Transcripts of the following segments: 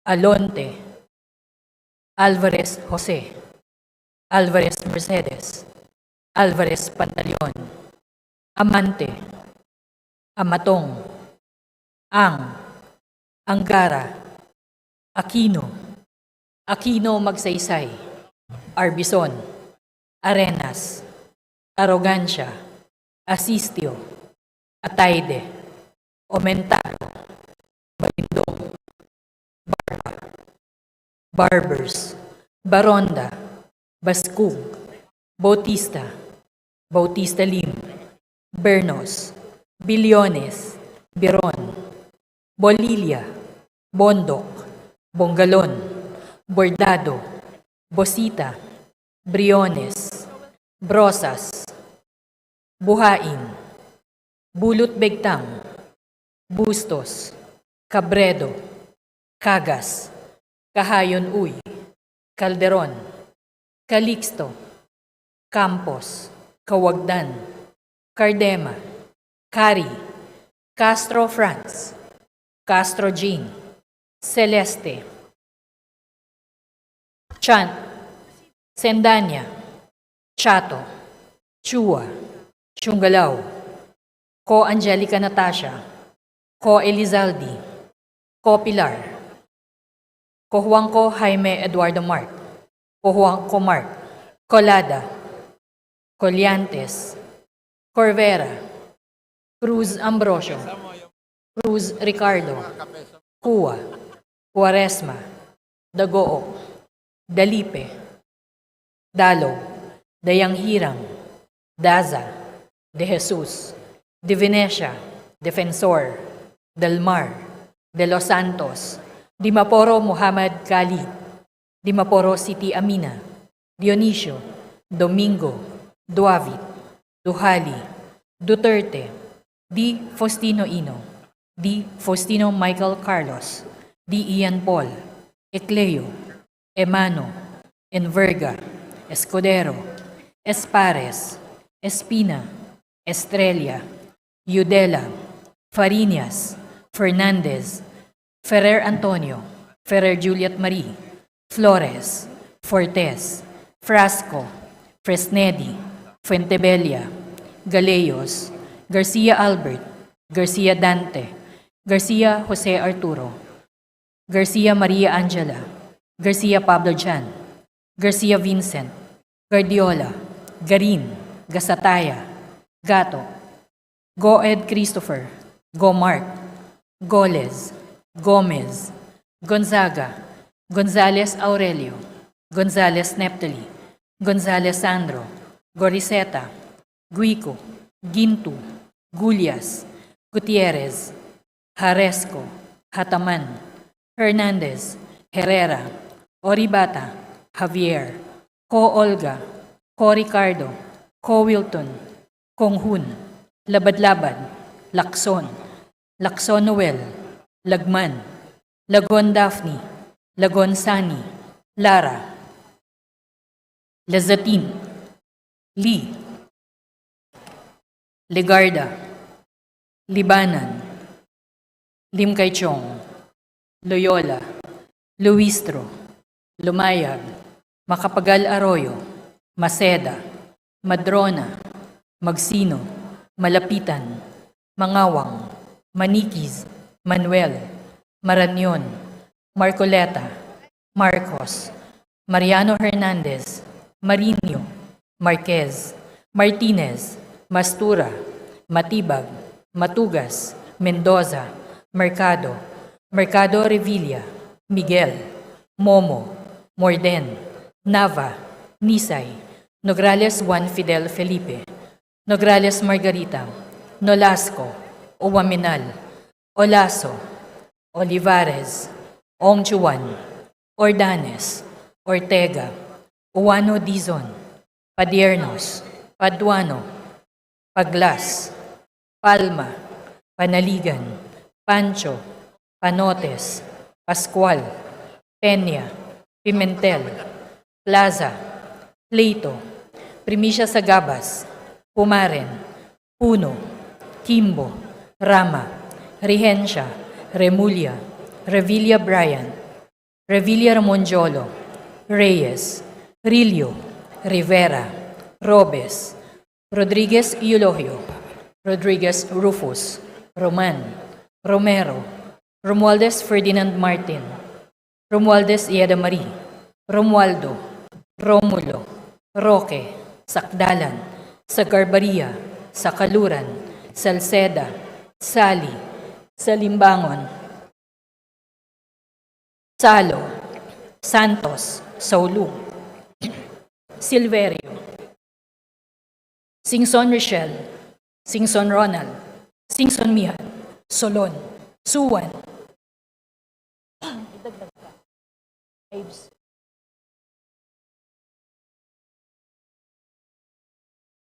Alonte, Alvarez Jose, Alvarez Mercedes, Alvarez Pantaleon, Amante, Amatong, Angara, Aquino, Aquino Magsaysay, Arbison, Arenas, Arrogancia, Asistio, Ataide, Omentado, Balindong, Barbers, Baronda, Baskug, Bautista, Bautista Lim, Bernos, Bilyones, Biron, Bolilia, Bondok, Bongalon, Bordado, Bosita, Briones, Brosas, Buhain, Bulot Begtang, Bustos, Cabredo, Cagas, Kahayon Uy, Calderon, Calixto, Campos, Kawagdan, Cardema, Cari, Castro France, Castro Jean, Celeste, Chan, Sendanya, Chato, Chua, Chungalaw, Ko Angelica Natasha, Ko Elizaldi, Ko Pilar, Ko Juanco Jaime Eduardo Mark, Ko Juanco Mark, Colada, Colliantes, Corvera, Cruz Ambrosio, Cruz Ricardo, Cua, Cuaresma, Dagoo, Dalipe, Dalo, Dayanghirang, Daza, De Jesus, De Venecia, Defensor, Del Mar, De Los Santos, Dimaporo Muhammad Khalid, Dimaporo City Amina, Dionisio, Domingo, Duavit, Duhali, Duterte, D. Faustino Ino, D. Faustino Michael Carlos, D. Ian Paul, Ecleo, Emano, Enverga, Escudero, Espares, Espina, Estrella, Yudela, Fariñas, Fernandez, Ferrer Antonio, Ferrer Juliet Marie, Flores, Fortes, Frasco, Fresnedi, Fuentebella, Galeyos, Garcia Albert, Garcia Dante, Garcia Jose Arturo, Garcia Maria Angela, Garcia Pablo Jan, Garcia Vincent, Guardiola, Garin, Gasataya, Gato, Goed Christopher, Gomark, Goles, Gomez, Gonzaga, Gonzales Aurelio, Gonzales Neptali, Gonzales Sandro, Goriseta, Guico, Gintu, Gulyas, Gutierrez, Haresco, Hataman, Hernandez, Herrera, Oribata, Javier, Ko Olga, Ko Ricardo, Ko Wilton, Konghun, Labad-Labad, Lacson, Lacson Noel, Lagman, Lagon Daphne, Lagon Sani, Lara, Lazatin, Lee, Legarda, Libanan, Limkaychong, Loyola, Luistro, Lumayag, Macapagal Arroyo, Maceda, Madrona, Magsino, Malapitan, Mangawang, Maniquis, Manuel, Marañon, Marcoleta, Marcos, Mariano Hernandez, Marinho, Marquez, Martinez, Mastura, Matibag, Matugas, Mendoza, Mercado, Mercado Revilla, Miguel, Momo, Morden, Nava, Nisay, Nograles Juan Fidel Felipe, Nograles Margarita, Nolasco, Uwaminal, Olaso, Olivares, Ongchuan, Ordanes, Ortega, Uwano Dizon, Padiernos, Paduano, Paglas, Palma, Panaligan, Pancho, Panotes, Pascual, Peña, Pimentel, Plaza, Pleito, Primicia Sagabas, Pumaren, Puno, Kimbo, Rama, Rehencia, Remulla, Revilla Bryan, Revilla Ramonjolo, Reyes, Rillo, Rivera, Robes, Rodriguez Eulogio, Rodriguez Rufus, Roman, Romero, Romualdez Ferdinand Martin, Romualdez Ieda Marie, Romualdo, Romulo, Roque, Sakdalan, Sagarbaria, Sakaluran, Salceda, Sali, Salimbangon, Salo, Santos, Saulug, Silverio, Singson Rochelle, Singson Ronald, Singson Mihan, Solon, Suwan, Ives,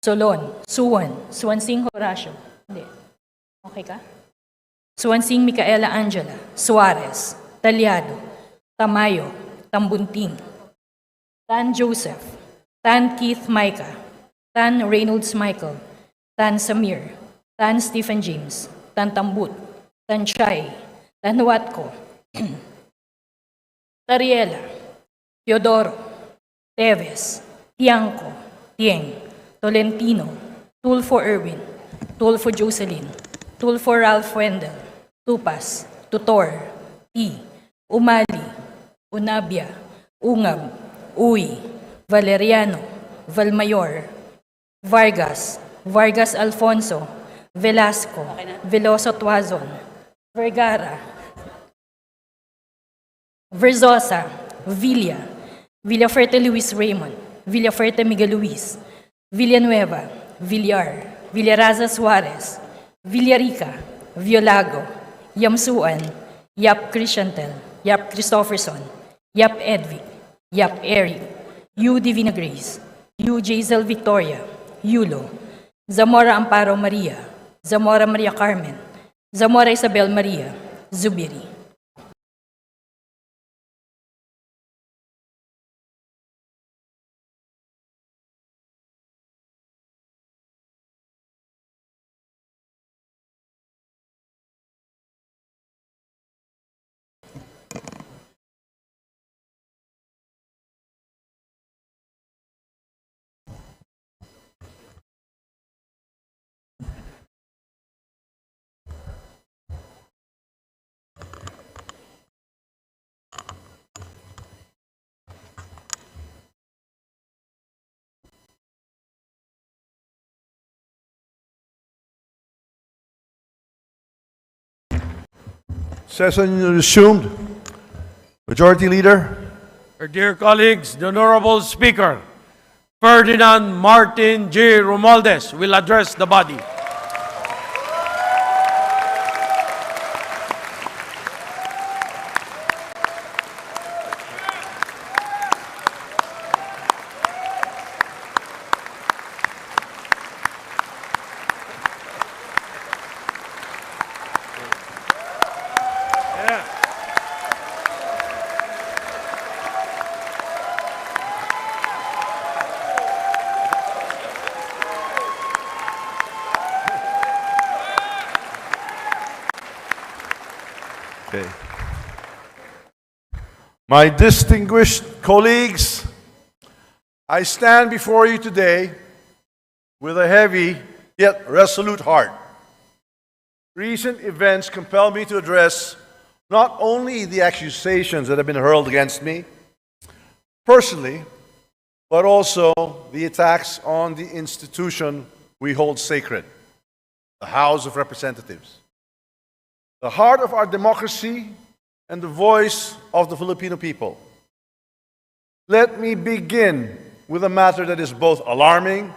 Solon, Suwan, Suwansing Horacio, hindi, okay ka? Suwansing Micaela Angela, Suarez, Talyado, Tamayo, Tambunting, Tan Joseph, Tan Keith Micah, Tan Reynolds Michael, Tan Samir, Tan Stephen James, Tan Tambut, Tan Chay, Tan Watko, Tariela, Teodoro, Teves, Tiangco, Tieng, Tolentino, Tulfo Erwin, Tulfo Jocelyn, Tulfo Ralph Wendell, Tupas, Tutor, T, Umali, Unabia, Ungab, Uy, Valeriano, Valmayor, Vargas, Vargas Alfonso, Velasco, Veloso Tuazon, Vergara, Verzosa, Villa, Villaferte Luis Raymond, Villaferte Miguel Luis, Villanueva, Villar, Villaraza Suarez, Villarica, Violago, Yamsuan, Yap Christiantel, Yap Christopherson, Yap Edvic, Yap Eric, Yu Divina Grace, Yu Jazel Victoria, Yulo, Zamora Amparo Maria, Zamora Maria Carmen, Zamora Isabel Maria, Zubiri. Session resumed. Majority Leader. Our dear colleagues, the Honorable Speaker, Ferdinand Martin J. Romualdez, will address the body. Okay. My distinguished colleagues, I stand before you today with a heavy yet resolute heart. Recent events compel me to address not only the accusations that have been hurled against me personally, but also the attacks on the institution we hold sacred, the House of Representatives, the heart of our democracy and the voice of the Filipino people. Let me begin with a matter that is both alarming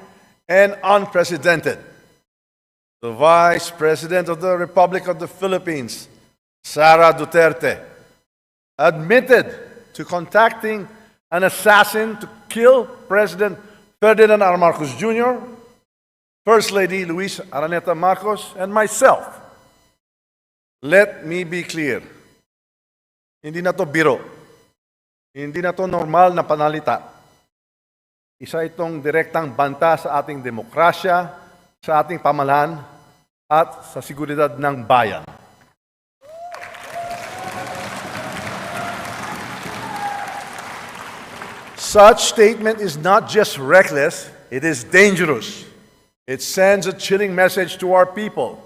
and unprecedented. The Vice President of the Republic of the Philippines, Sara Duterte, admitted to contacting an assassin to kill President Ferdinand R. Marcos Jr., First Lady Luis Araneta Marcos, and myself. Let me be clear. Hindi na to biro. Hindi na to normal na panalita. Isa itong direktang banta sa ating demokrasya, sa ating pamahalaan, at sa seguridad ng bayan. Such statement is not just reckless, it is dangerous. It sends a chilling message to our people,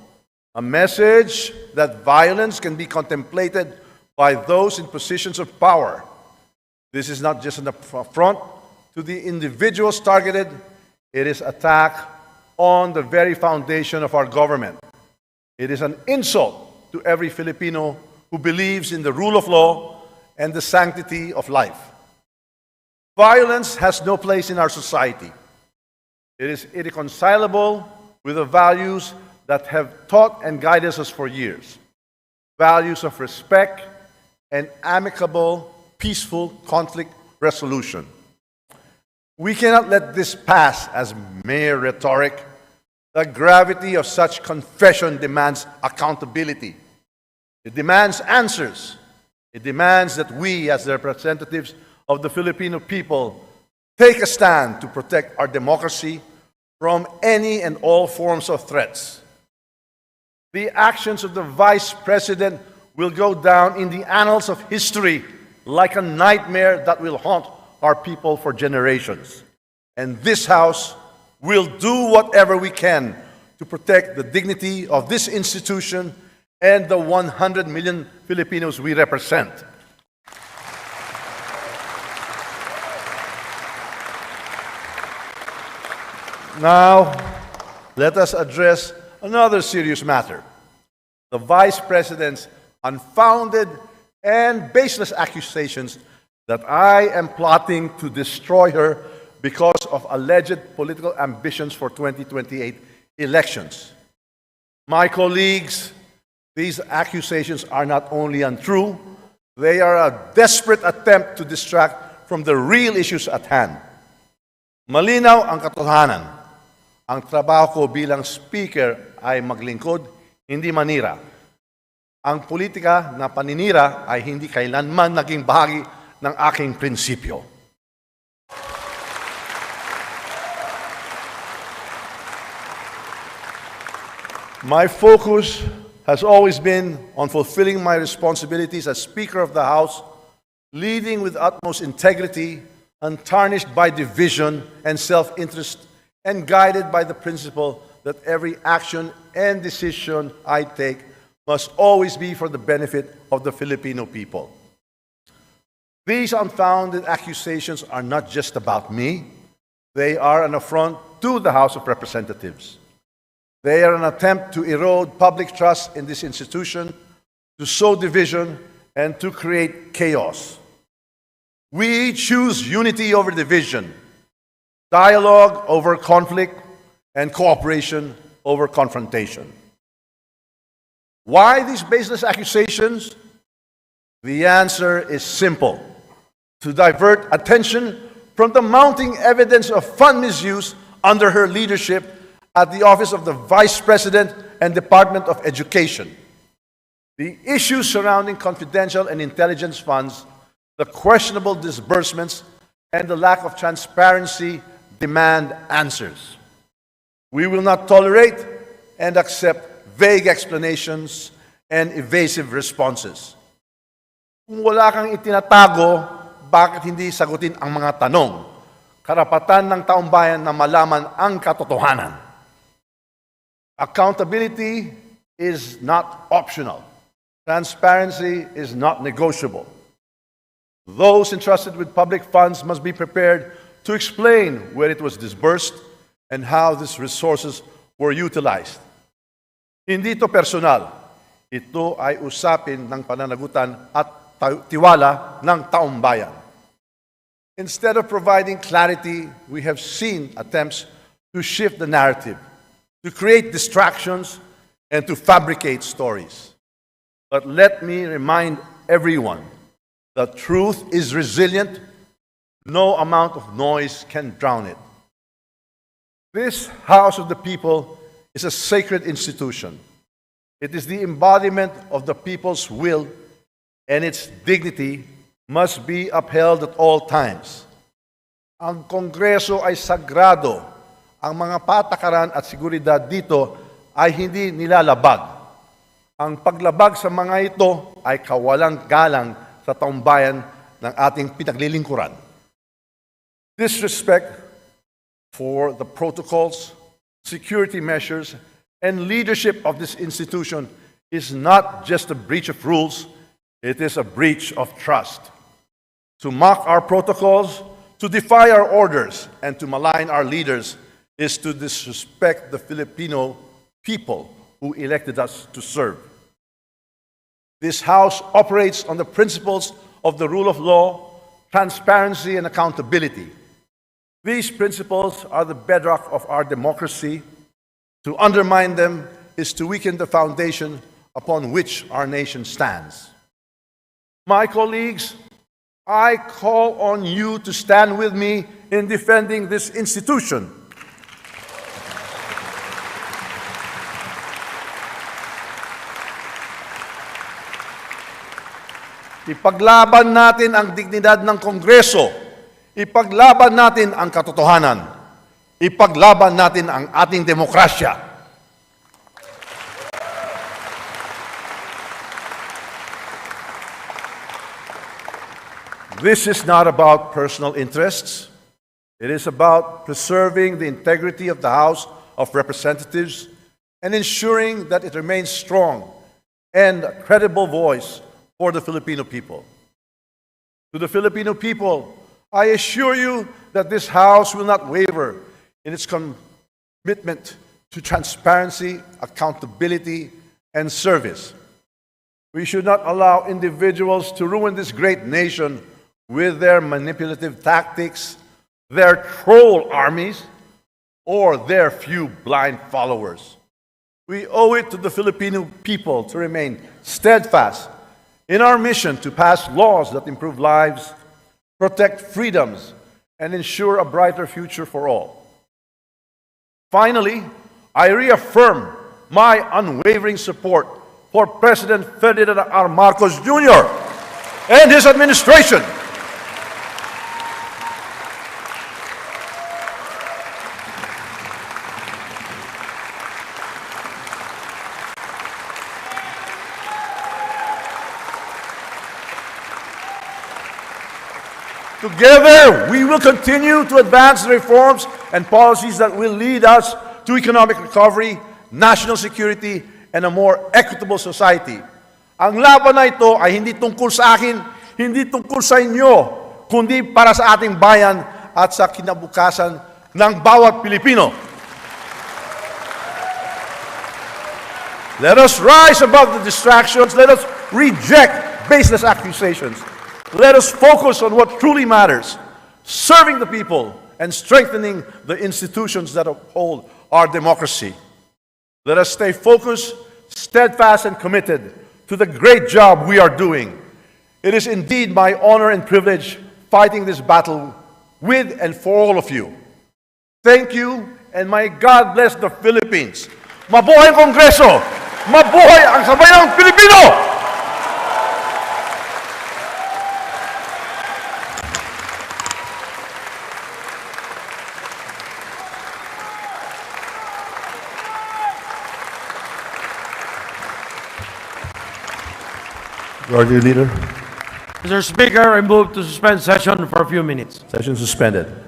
a message that violence can be contemplated by those in positions of power. This is not just an affront to the individuals targeted, it is attack on the very foundation of our government. It is an insult to every Filipino who believes in the rule of law and the sanctity of life. Violence has no place in our society. It is irreconcilable with the values that have taught and guided us for years. Values of respect and amicable, peaceful conflict resolution. We cannot let this pass as mere rhetoric. The gravity of such confession demands accountability. It demands answers. It demands that we, as the representatives of the Filipino people, take a stand to protect our democracy from any and all forms of threats. The actions of the Vice President will go down in the annals of history like a nightmare that will haunt our people for generations. And this House will do whatever we can to protect the dignity of this institution and the 100 million Filipinos we represent. Now, let us address another serious matter. The Vice President's unfounded and baseless accusations that I am plotting to destroy her because of alleged political ambitions for 2028 elections. My colleagues, these accusations are not only untrue, they are a desperate attempt to distract from the real issues at hand. Malinaw ang katotohanan. Ang trabaho ko bilang speaker ay maglingkod, hindi manira. Ang politika na paninira ay hindi kailanman naging bahagi ng aking prinsipyo. My focus has always been on fulfilling my responsibilities as Speaker of the House, leading with utmost integrity, untarnished by division and self-interest, and guided by the principle that every action and decision I take must always be for the benefit of the Filipino people. These unfounded accusations are not just about me. They are an affront to the House of Representatives. They are an attempt to erode public trust in this institution, to sow division, and to create chaos. We choose unity over division, dialogue over conflict, and cooperation over confrontation. Why these baseless accusations? The answer is simple: to divert attention from the mounting evidence of fund misuse under her leadership at the Office of the Vice President and Department of Education. The issues surrounding confidential and intelligence funds, the questionable disbursements, and the lack of transparency demand answers. We will not tolerate and accept vague explanations and evasive responses. Kung wala kang itinatago, bakit hindi sagutin ang mga tanong? Karapatan ng taong bayan na malaman ang katotohanan. Accountability is not optional. Transparency is not negotiable. Those entrusted with public funds must be prepared to explain where it was disbursed and how these resources were utilized. Hindi ito personal. Ito ay usapin ng pananagutan at tiwala ng taong bayan. Instead of providing clarity, we have seen attempts to shift the narrative, to create distractions, and to fabricate stories. But let me remind everyone that truth is resilient. No amount of noise can drown it. This House of the People is a sacred institution. It is the embodiment of the people's will, and its dignity must be upheld at all times. Ang Kongreso ay sagrado. Ang mga patakaran at seguridad dito ay hindi nilalabag. Ang paglabag sa mga ito ay kawalang galang sa taumbayan ng ating pinaglilingkuran. Disrespect for the protocols, security measures, and leadership of this institution is not just a breach of rules, it is a breach of trust. To mock our protocols, to defy our orders, and to malign our leaders is to disrespect the Filipino people who elected us to serve. This House operates on the principles of the rule of law, transparency, and accountability. These principles are the bedrock of our democracy. To undermine them is to weaken the foundation upon which our nation stands. My colleagues, I call on you to stand with me in defending this institution. Ipaglaban natin ang dignidad ng Kongreso. Ipaglaban natin ang katotohanan. Ipaglaban natin ang ating demokrasya. This is not about personal interests. It is about preserving the integrity of the House of Representatives and ensuring that it remains strong and a credible voice for the Filipino people. To the Filipino people, I assure you that this House will not waver in its commitment to transparency, accountability, and service. We should not allow individuals to ruin this great nation with their manipulative tactics, their troll armies, or their few blind followers. We owe it to the Filipino people to remain steadfast in our mission to pass laws that improve lives, protect freedoms, and ensure a brighter future for all. Finally, I reaffirm my unwavering support for President Ferdinand R. Marcos Jr. and his administration. Together, we will continue to advance the reforms and policies that will lead us to economic recovery, national security, and a more equitable society. Ang laban na ito ay hindi tungkol sa akin, hindi tungkol sa inyo, kundi para sa ating bayan at sa kinabukasan ng bawat Pilipino. Let us rise above the distractions. Let us reject baseless accusations. Let us focus on what truly matters, serving the people and strengthening the institutions that uphold our democracy. Let us stay focused, steadfast, and committed to the great job we are doing. It is indeed my honor and privilege fighting this battle with and for all of you. Thank you, and may God bless the Philippines. Mabuhay ang Kongreso! Mabuhay ang sambayang Pilipino! Majority Leader, Mr. Speaker, I move to suspend session for a few minutes. session suspended.